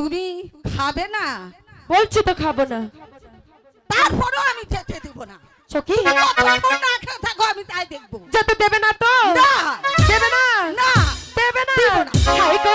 তুমি খাবে না? বলছি তো খাবো না। তারপরেও আমি যেতে দেব না। সখী যতক্ষণ না খেয়ে থাকো আমি তাই দেখবো। যেতে দেবে না তো? না দেবে না? না দেবে না? দেব না। হাই গো